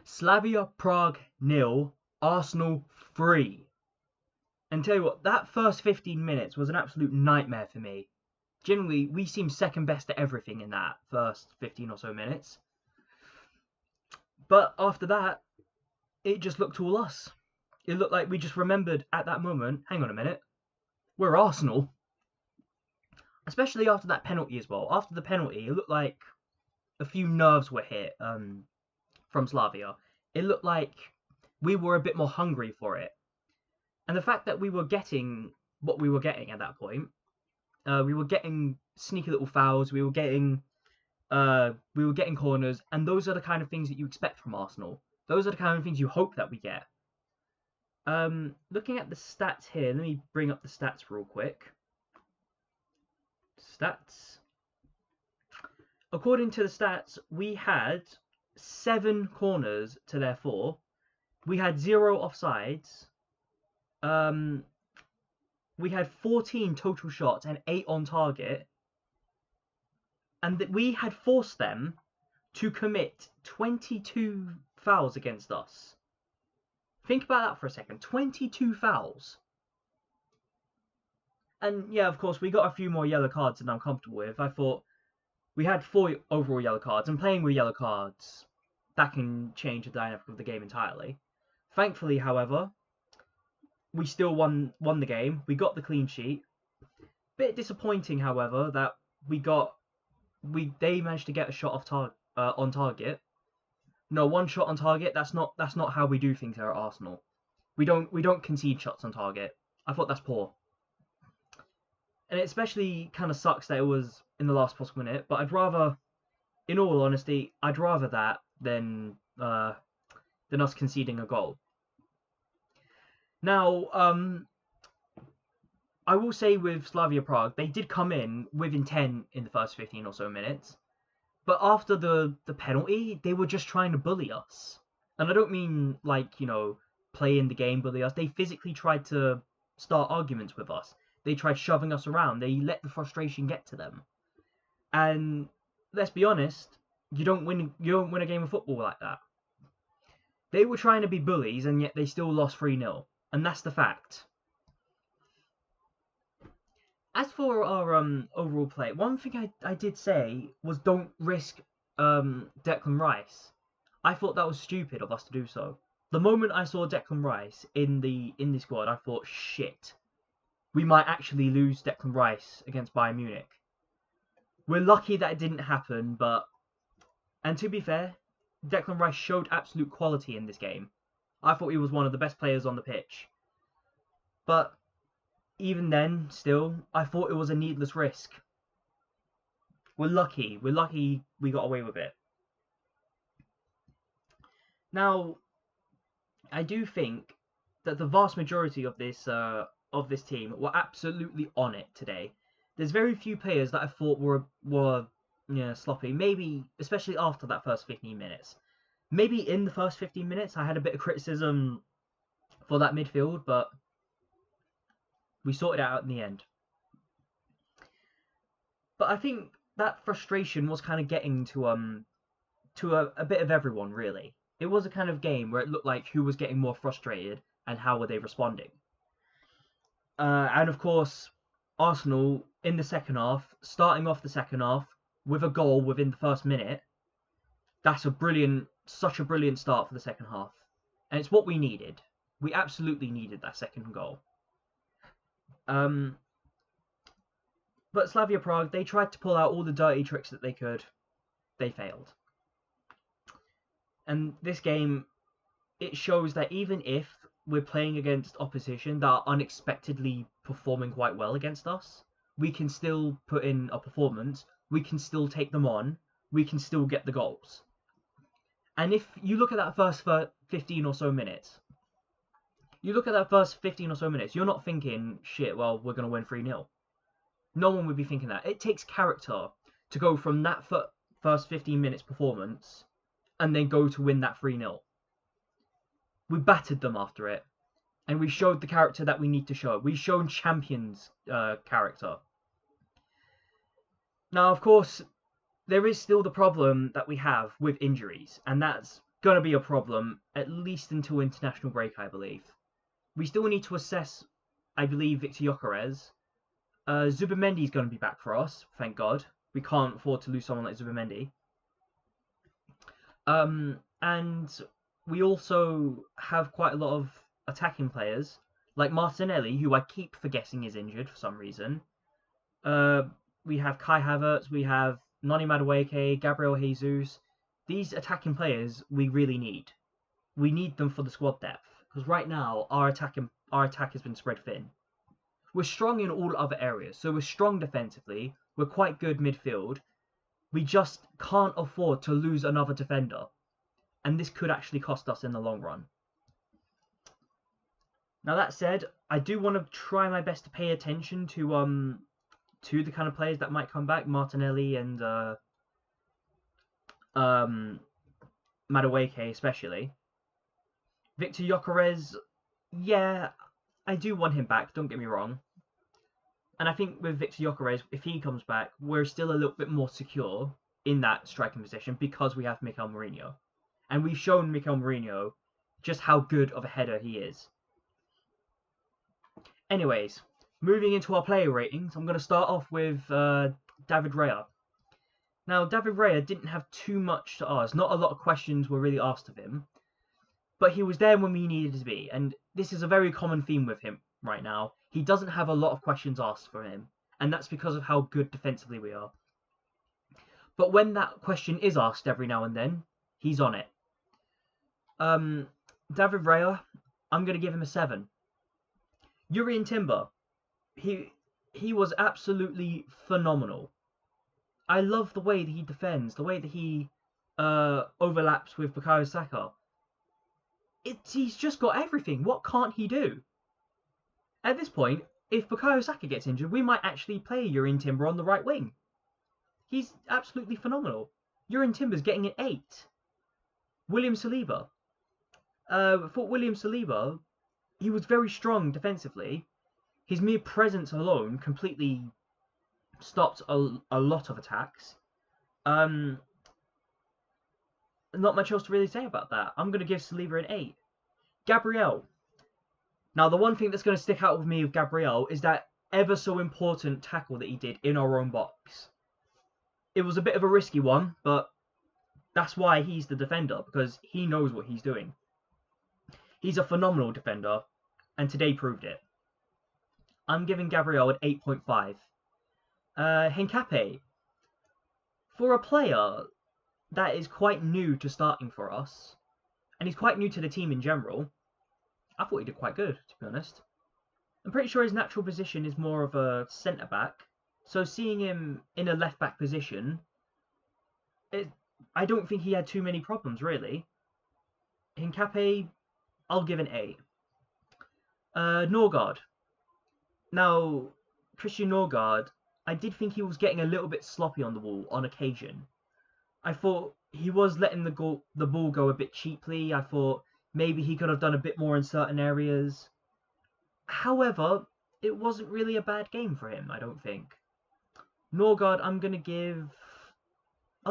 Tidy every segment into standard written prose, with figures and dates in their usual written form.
Slavia Prague 0, Arsenal 3. And tell you what, that first 15 minutes was an absolute nightmare for me. Generally, we seemed second best at everything in that first 15 or so minutes. But after that, it just looked all us. It looked like we just remembered at that moment, hang on a minute, we're Arsenal. Especially after that penalty as well. After the penalty, it looked like a few nerves were hit from Slavia. It looked like we were a bit more hungry for it. And the fact that we were getting what we were getting at that point, we were getting sneaky little fouls, we were getting corners, and those are the kind of things that you expect from Arsenal. Those are the kind of things you hope that we get. Looking at the stats here, let me bring up the stats real quick. Stats. According to the stats, we had 7 corners to their 4. We had 0 offsides. We had 14 total shots and 8 on target. And that we had forced them to commit 22 fouls against us. Think about that for a second. 22 fouls. And yeah, of course, we got a few more yellow cards than I'm comfortable with. I thought we had 4 overall yellow cards, and playing with yellow cards, that can change the dynamic of the game entirely. Thankfully, however, we still won the game. We got the clean sheet. Bit disappointing, however, that they managed to get a shot on target. No, 1 shot on target. That's not how we do things here at Arsenal. We don't concede shots on target. I thought that's poor. And it especially kind of sucks that it was in the last possible minute. But I'd rather, in all honesty, I'd rather that than us conceding a goal. Now, I will say with Slavia Prague, they did come in with intent in the first 15 or so minutes. But after the penalty, they were just trying to bully us. And I don't mean, like, play in the game, bully us. They physically tried to start arguments with us. They tried shoving us around. They let the frustration get to them. And let's be honest, you don't win a game of football like that. They were trying to be bullies, and yet they still lost 3-0. And that's the fact. As for our overall play, one thing I did say was don't risk Declan Rice. I thought that was stupid of us to do so. The moment I saw Declan Rice in the squad, I thought, shit, we might actually lose Declan Rice against Bayern Munich. We're lucky that it didn't happen, and to be fair, Declan Rice showed absolute quality in this game. I thought he was one of the best players on the pitch. But even then, still, I thought it was a needless risk. We're lucky we got away with it. Now, I do think that the vast majority of this team were absolutely on it today. There's very few players that I thought were sloppy. Maybe, especially after that first 15 minutes. Maybe in the first 15 minutes, I had a bit of criticism for that midfield, but we sorted it out in the end. But I think that frustration was kind of getting to a bit of everyone, really. It was a kind of game where it looked like who was getting more frustrated and how were they responding. And of course, Arsenal in the second half, starting off the second half with a goal within the first minute. That's such a brilliant start for the second half. And it's what we needed. We absolutely needed that second goal. But Slavia Prague, they tried to pull out all the dirty tricks that they could. They failed. And this game, it shows that even if we're playing against opposition that are unexpectedly performing quite well against us, we can still put in a performance, we can still take them on, we can still get the goals. And if you look at that first 15 or so minutes, you're not thinking, shit, well, we're going to win 3-0. No one would be thinking that. It takes character to go from that first 15 minutes performance and then go to win that 3-0. We battered them after it, and we showed the character that we need to show. We've shown champions' character. Now, of course, there is still the problem that we have with injuries, and that's gonna be a problem, at least until international break, I believe. We still need to assess, I believe, Victor Gyökeres. Zubimendi's gonna be back for us, thank God. We can't afford to lose someone like Zubimendi. And we also have quite a lot of attacking players, like Martinelli, who I keep forgetting is injured for some reason. We have Kai Havertz, we have Noni Madueke, Gabriel Jesus. These attacking players we really need. We need them for the squad depth, because right now our attack has been spread thin. We're strong in all other areas, so we're strong defensively. We're quite good midfield. We just can't afford to lose another defender, and this could actually cost us in the long run. Now that said, I do want to try my best to pay attention to the kind of players that might come back, Martinelli and Madueke especially. Victor Gyökeres, yeah, I do want him back, don't get me wrong. And I think with Victor Gyökeres, if he comes back, we're still a little bit more secure in that striking position because we have Mikel Merino. And we've shown Mikel Merino just how good of a header he is. Anyways, moving into our player ratings, I'm going to start off with David Raya. Now, David Raya didn't have too much to ask. Not a lot of questions were really asked of him. But he was there when we needed to be. And this is a very common theme with him right now. He doesn't have a lot of questions asked for him. And that's because of how good defensively we are. But when that question is asked every now and then, he's on it. David Raya, I'm going to give him a 7. Jurrien Timber, he was absolutely phenomenal. I love the way that he defends, the way that he overlaps with Bukayo Saka. He's just got everything. What can't he do? At this point, if Bukayo Saka gets injured, we might actually play Jurrien Timber on the right wing. He's absolutely phenomenal. Jurrien Timber's getting an 8. William Saliba. For William Saliba, he was very strong defensively. His mere presence alone completely stopped a lot of attacks. Not much else to really say about that. I'm going to give Saliba an 8. Gabriel. Now, the one thing that's going to stick out with me with Gabriel is that ever so important tackle that he did in our own box. It was a bit of a risky one, but that's why he's the defender, because he knows what he's doing. He's a phenomenal defender, and today proved it. I'm giving Gabriel an 8.5. Hincapié. For a player that is quite new to starting for us, and he's quite new to the team in general, I thought he did quite good, to be honest. I'm pretty sure his natural position is more of a centre-back, so seeing him in a left-back position, I don't think he had too many problems, really. Hincapié, I'll give an 8. Norgard. Now, Christian Norgard, I did think he was getting a little bit sloppy on the ball on occasion. I thought he was letting the ball go a bit cheaply. I thought maybe he could have done a bit more in certain areas. However, it wasn't really a bad game for him, I don't think. Norgard, I'll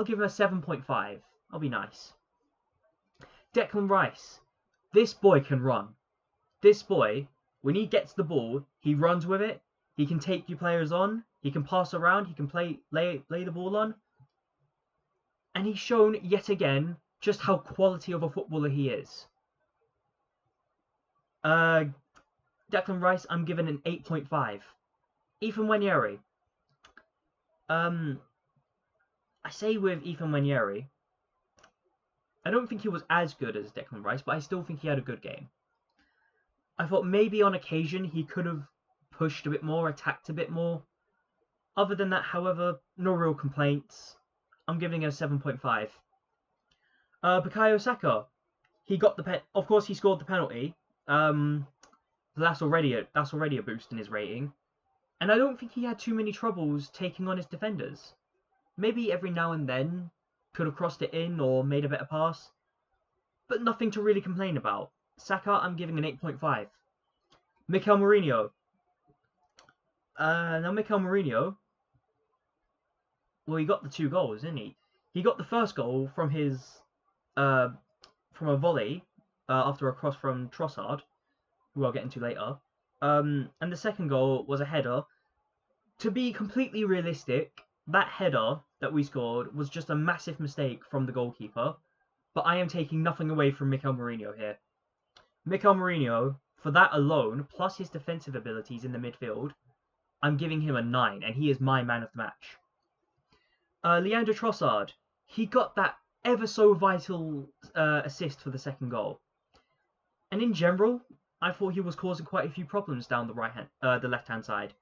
give him a 7.5. I'll be nice. Declan Rice. This boy can run. This boy, when he gets the ball, he runs with it. He can take you players on. He can pass around. He can lay the ball on. And he's shown yet again just how quality of a footballer he is. Declan Rice, I'm giving an 8.5. Ethan Nwaneri. I say with Ethan Nwaneri, I don't think he was as good as Declan Rice, but I still think he had a good game. I thought maybe on occasion he could have pushed a bit more, attacked a bit more. Other than that, however, no real complaints. I'm giving it a 7.5. Bukayo Saka, he got of course he scored the penalty. That's already a boost in his rating. And I don't think he had too many troubles taking on his defenders. Maybe every now and then could have crossed it in or made a better pass, but nothing to really complain about. Saka, I'm giving an 8.5. Mikel Merino. Now Mikel Merino, well, he got the 2 goals, didn't he? He got the first goal from his from a volley after a cross from Trossard, who I'll get into later. And the second goal was a header. To be completely realistic, that header that we scored was just a massive mistake from the goalkeeper. But I am taking nothing away from Mikel Mourinho here. Mikel Mourinho, for that alone, plus his defensive abilities in the midfield, I'm giving him a 9, and he is my man of the match. Leandro Trossard, he got that ever so vital assist for the second goal. And in general, I thought he was causing quite a few problems down the left-hand side.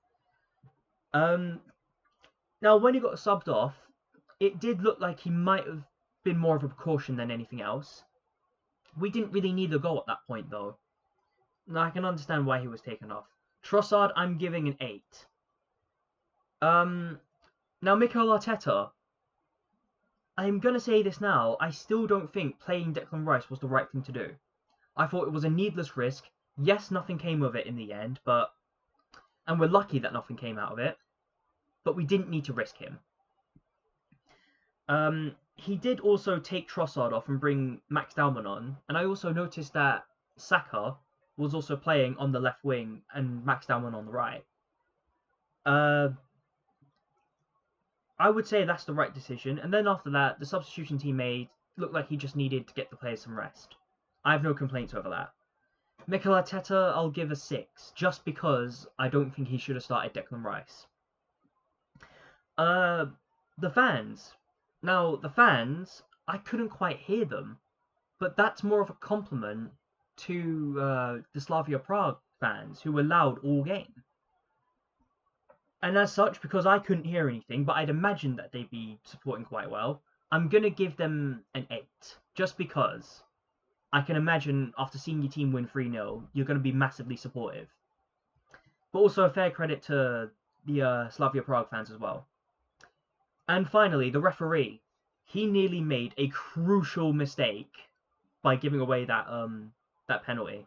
Now, when he got subbed off, it did look like he might have been more of a precaution than anything else. We didn't really need a goal at that point, though. Now, I can understand why he was taken off. Trossard, I'm giving an 8. Now, Mikel Arteta, I'm going to say this now, I still don't think playing Declan Rice was the right thing to do. I thought it was a needless risk. Yes, nothing came of it in the end, and we're lucky that nothing came out of it, but we didn't need to risk him. He did also take Trossard off and bring Max Dalman on, and I also noticed that Saka was also playing on the left wing and Max Dalman on the right. I would say that's the right decision, and then after that, the substitutions he made looked like he just needed to get the players some rest. I have no complaints over that. Mikel Arteta, I'll give a 6, just because I don't think he should have started Declan Rice. The fans. Now, the fans, I couldn't quite hear them, but that's more of a compliment to the Slavia Prague fans, who were loud all game. And as such, because I couldn't hear anything, but I'd imagine that they'd be supporting quite well, I'm going to give them an 8, just because I can imagine after seeing your team win 3-0, you're going to be massively supportive. But also a fair credit to the Slavia Prague fans as well. And finally, the referee. He nearly made a crucial mistake by giving away that penalty.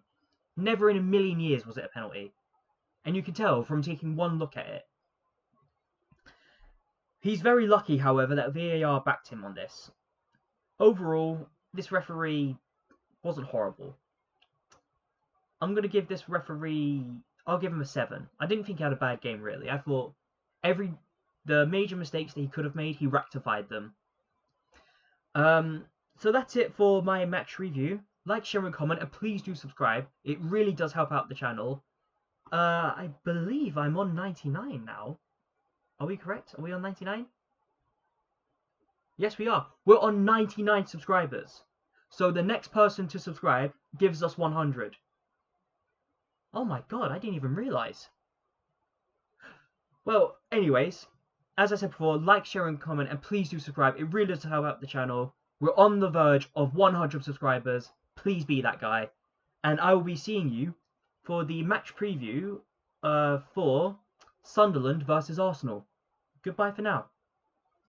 Never in a million years was it a penalty. And you can tell from taking one look at it. He's very lucky, however, that VAR backed him on this. Overall, this referee wasn't horrible. I'm going to give this referee... I'll give him a 7. I didn't think he had a bad game, really. I thought the major mistakes that he could have made, he rectified them. So that's it for my match review. Like, share, and comment, and please do subscribe. It really does help out the channel. I believe I'm on 99 now. Are we correct? Are we on 99? Yes, we are. We're on 99 subscribers. So the next person to subscribe gives us 100. Oh my god, I didn't even realise. Well, anyways, as I said before, like, share, and comment, and please do subscribe. It really does help out the channel. We're on the verge of 100 subscribers. Please be that guy. And I will be seeing you for the match preview for Sunderland versus Arsenal. Goodbye for now.